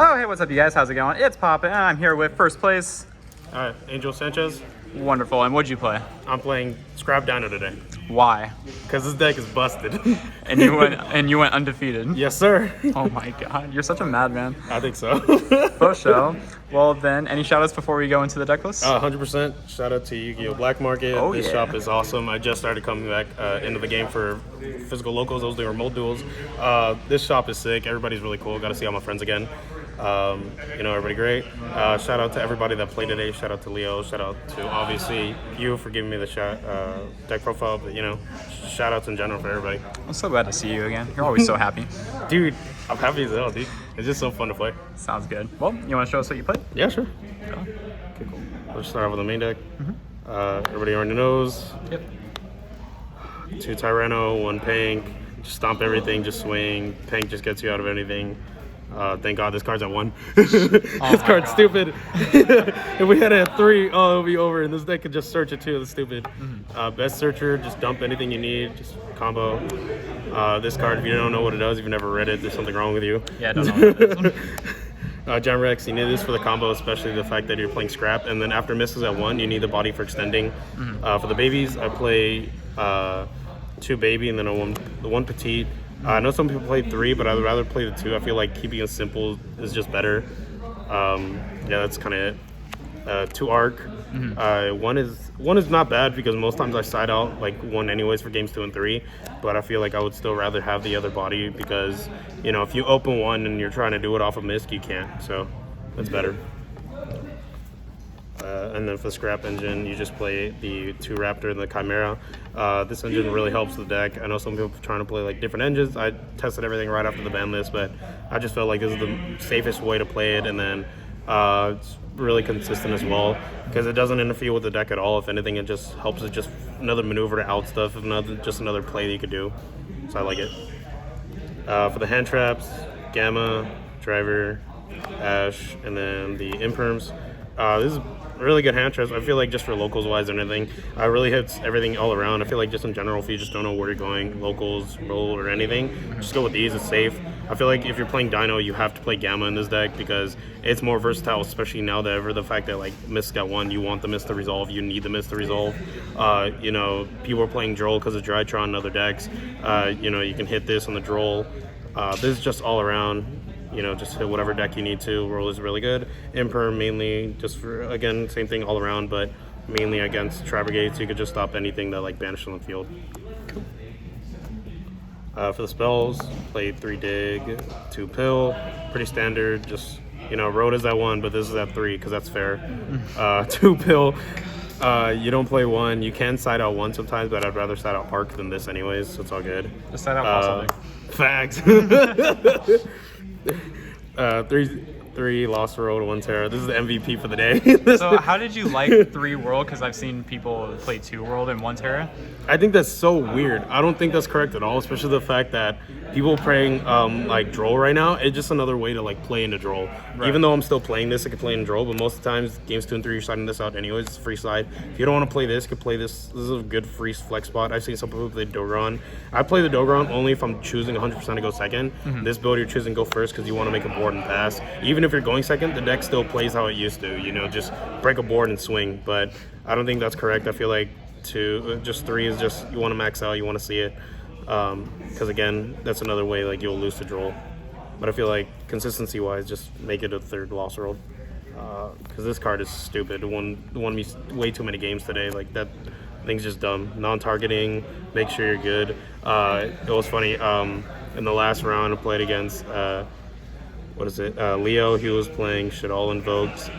Oh, hey, what's up, you guys? How's it going? It's poppin'. I'm here with first place. Angel Sanchez. Wonderful. And what'd you play? I'm playing Scrap Dino today. Why? Because this deck is busted. And you went undefeated. Yes, sir. Oh my god, you're such a madman. I think so. For sure. Well then, any shoutouts before we go into the deck list? 100%. Shout out to Yugioh Black Market. Oh, This yeah. shop is awesome. I just started coming back into the game for physical locals. I was doing remote duels. This shop is sick. Everybody's really cool. Got to see all my friends again. Everybody great. Shout out to everybody that played today. Shout out to Leo. Shout out to obviously you for giving me the deck profile. But shout outs in general for everybody. I'm so glad to see you again. You're always so happy. Dude, I'm happy as hell, dude. It's just so fun to play. Sounds good. Well, you want to show us what you played? Yeah, sure. Go. Okay, cool. Let's start off with the main deck. Everybody already knows. Yep. 2 Tyranno, 1 Pank. Just stomp everything, just swing. Pank just gets you out of anything. Thank God this card's at 1. This card's stupid. If we had it at 3, oh, it'll be over. And this deck could just search it too. It's stupid. Best searcher, just dump anything you need. Just combo. This card, if you don't know what it does, if you've never read it, there's something wrong with you. Yeah, I don't know what it is. John Rex, you need this for the combo, especially the fact that you're playing Scrap. And then after misses at 1, you need the body for extending. For the babies, I play 2 baby and then the one petite. I know some people play 3, but I'd rather play the 2. I feel like keeping it simple is just better. That's kind of it. 2 arc. One is not bad because most times I side out like 1 anyways for games 2 and 3. But I feel like I would still rather have the other body because if you open 1 and you're trying to do it off a misc, you can't. So that's better. And then for the Scrap engine, you just play the 2 Raptor and the Chimera. This engine really helps the deck. I know some people are trying to play like different engines. I tested everything right after the ban list, but I just felt like this is the safest way to play it. And then it's really consistent as well because it doesn't interfere with the deck at all. If anything, it just helps it just another maneuver to out stuff, just another play that you could do. So I like it. For the hand traps, Gamma, Driver, Ash, and then the Imperms. This is really good hand traps. I feel like just for locals wise and anything, really hits everything all around. I feel like just in general, if you just don't know where you're going, locals, roll, or anything, just go with these. It's safe. I feel like if you're playing Dino, you have to play Gamma in this deck because it's more versatile, especially now that the fact that like Mist got 1, you want the Mist to resolve, you need the Mist to resolve. People are playing Droll because of Drytron and other decks. You can hit this on the Droll. This is just all around. Just hit whatever deck you need to. Roll is really good. Imperm mainly just for, again, same thing all around, but mainly against Trabergate, so you could just stop anything that like banish on the field. Cool. For the spells, play 3 Dig, 2 Pill, pretty standard. Just Rhoda's at 1, but this is at 3 because that's fair. 2 Pill. You don't play 1. You can side out 1 sometimes, but I'd rather side out Arc than this anyways, so it's all good. Just side out something. Facts. 3 Lost World, 1 Terra. This is the MVP for the day. So how did you like 3 World? Because I've seen people play 2 World and 1 Terra. I think that's so weird. I don't think that's correct at all, especially the fact that people playing like Droll right now, it's just another way to like play into Droll. Right. Even though I'm still playing this, I could play in Droll, but most of the times, games 2 and 3, you're siding this out anyways. It's free side. If you don't want to play this, you could play this. This is a good free flex spot. I've seen some people play Dogron. I play the Dogron only if I'm choosing 100% to go second. This build, you're choosing go first because you want to make a board and pass. Even if you're going second, the deck still plays how it used to. Just break a board and swing. But I don't think that's correct. I feel like just 3 is just you want to max out, you want to see it. Because again, that's another way like you'll lose to Droll. But I feel like consistency wise, just make it a 3rd Lost World. Because this card is stupid. It won me way too many games today. Like that thing's just dumb. Non-targeting, make sure you're good. It was funny. In the last round, I played against Leo. He was playing Shadol Invoked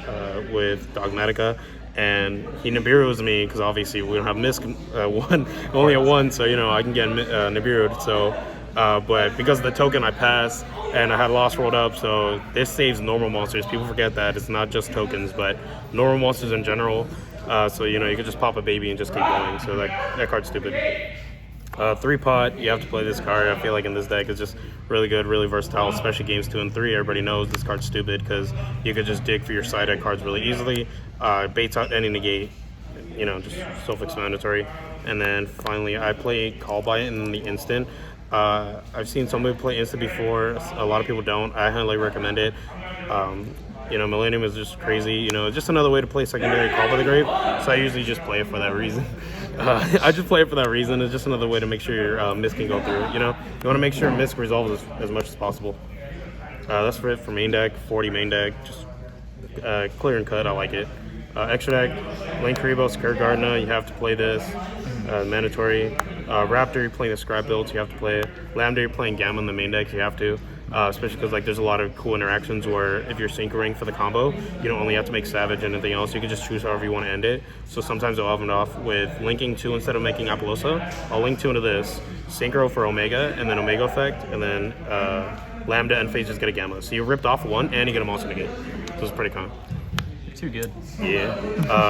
with Dogmatica. And he Nibiru's me because obviously we don't have Misk 1, only at 1, so I can get Nibiru'd. So, but because of the token I passed and I had Lost World up, so this saves normal monsters. People forget that it's not just tokens, but normal monsters in general. So you could just pop a baby and just keep going. So that card's stupid. 3 pot, you have to play this card. I feel like in this deck it's just really good, really versatile, especially games 2 and 3. Everybody knows this card's stupid because you could just dig for your side deck cards really easily. Baits out any negate, just self-explanatory. And then finally, I play Call by it in the instant. I've seen somebody play Instant before. A lot of people don't. I highly recommend it. Millennium is just crazy. It's just another way to play secondary Call by the Grave. So I usually just play it for that reason. I just play it for that reason. It's just another way to make sure your Mist can go through. You want to make sure Mist resolves as much as possible. That's for it for main deck. 40 main deck. Just clear and cut. I like it. Extra deck, Link Karibo, Skirt Gardener. You have to play this. Mandatory. Raptor, you're playing the scrap builds, you have to play it. Lambda, you're playing Gamma in the main deck, you have to. Especially because there's a lot of cool interactions where if you're synchroing for the combo, you don't only have to make Savage and anything else. You can just choose however you want to end it. So sometimes I'll end off with linking 2 instead of making Appaloosa. I'll link 2 into this, synchro for Omega, and then Omega effect, and then Lambda and Phase just get a Gamma. So you ripped off 1 and you get a monster negate. So it's pretty calm. Too good. Yeah.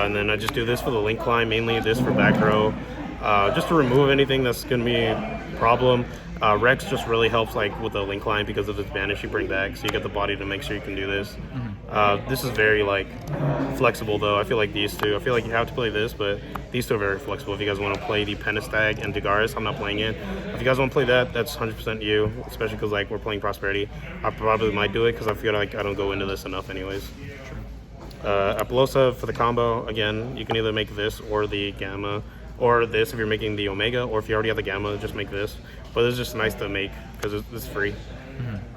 And then I just do this for the link climb, mainly this for back row. Just to remove anything that's going to be a problem. Rex just really helps with the link line because of this banish you bring back, so you get the body to make sure you can do this. This is very flexible though. I feel like these two. I feel like you have to play this, but these two are very flexible. If you guys want to play the Pentastag and Dagaris, I'm not playing it. If you guys want to play that, that's 100% you, especially because we're playing Prosperity. I probably might do it because I feel like I don't go into this enough anyways. Appaloosa for the combo, again, you can either make this or the Gamma, or this if you're making the Omega, or if you already have the Gamma, just make this. But it's just nice to make because it's free.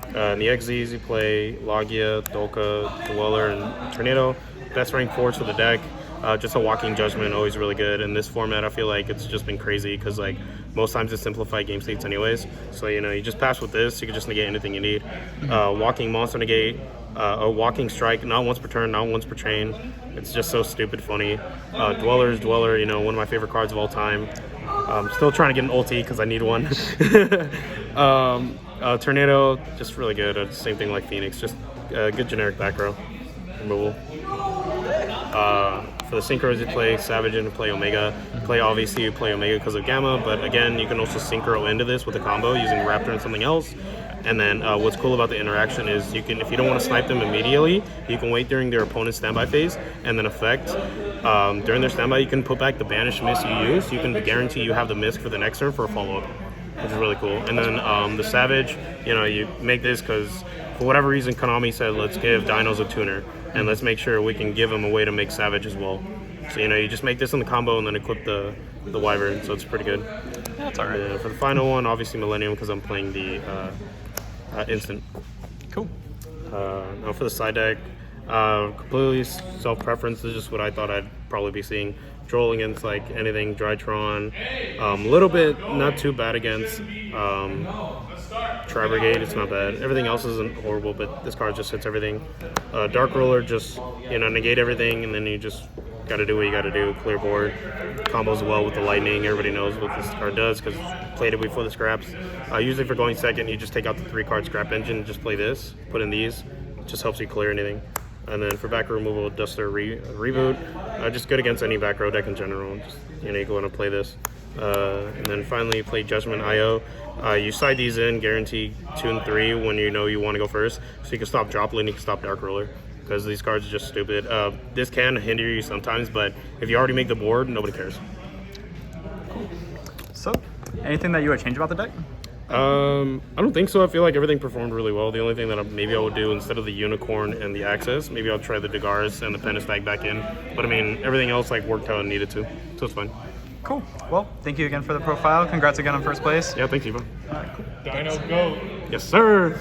In the XZs, you play Logia, Dolka, Dweller, and Tornado. Best rank forwards for the deck. Just a Walking Judgment, always really good. In this format, I feel like it's just been crazy because most times it's simplified game states anyways. So you just pass with this, you can just negate anything you need. Walking Monster negate, a Walking Strike, not once per turn, not once per chain. It's just so stupid funny. Dweller, one of my favorite cards of all time. Still trying to get an ulti because I need one. Tornado, just really good. Same thing like Phoenix, just good generic back row removal. For the synchros, you play Savage and play Omega. Obviously, you play Omega because of Gamma, but again, you can also synchro into this with a combo using Raptor and something else. And then what's cool about the interaction is if you don't want to snipe them immediately, you can wait during their opponent's standby phase and then effect. During their standby, you can put back the banished Mist you use. You can guarantee you have the Mist for the next turn for a follow-up, which is really cool. And then the Savage, you make this because for whatever reason, Konami said, let's give Dinos a tuner. And let's make sure we can give them a way to make Savage as well. So, you just make this in the combo and then equip the Wyvern, so it's pretty good. Yeah, that's alright. For the final one, obviously Millennium because I'm playing the Instant. Cool. Now for the side deck, completely self-preference. This is just what I thought I'd probably be seeing. Droll against anything, Drytron. A little bit, not too bad against Tri-Brigade, it's not bad. Everything else isn't horrible, but this card just hits everything. Dark Ruler, just, negate everything, and then you just gotta do what you gotta do. Clear board. Combos well with the Lightning. Everybody knows what this card does because played it before the scraps. Usually for going second, you just take out the 3-card scrap engine and just play this. Put in these. It just helps you clear anything. And then for back row removal, Duster Reboot. Just good against any back row deck in general. Just, you go in and play this. And then finally play Judgment IO. You side these in, guarantee 2 and 3 when you want to go first. So you can stop Drop Lane, you can stop Dark Ruler. Because these cards are just stupid. This can hinder you sometimes, but if you already make the board, nobody cares. So, anything that you would change about the deck? I don't think so. I feel like everything performed really well. The only thing that maybe I would do instead of the Unicorn and the Access, maybe I'll try the Dagaris and the Pentastag back in. But everything else worked how it needed to, so it's fine. Cool. Well, thank you again for the profile. Congrats again on first place. Yeah, thanks, Eva. All right, cool. Dino, go. Yes, sir.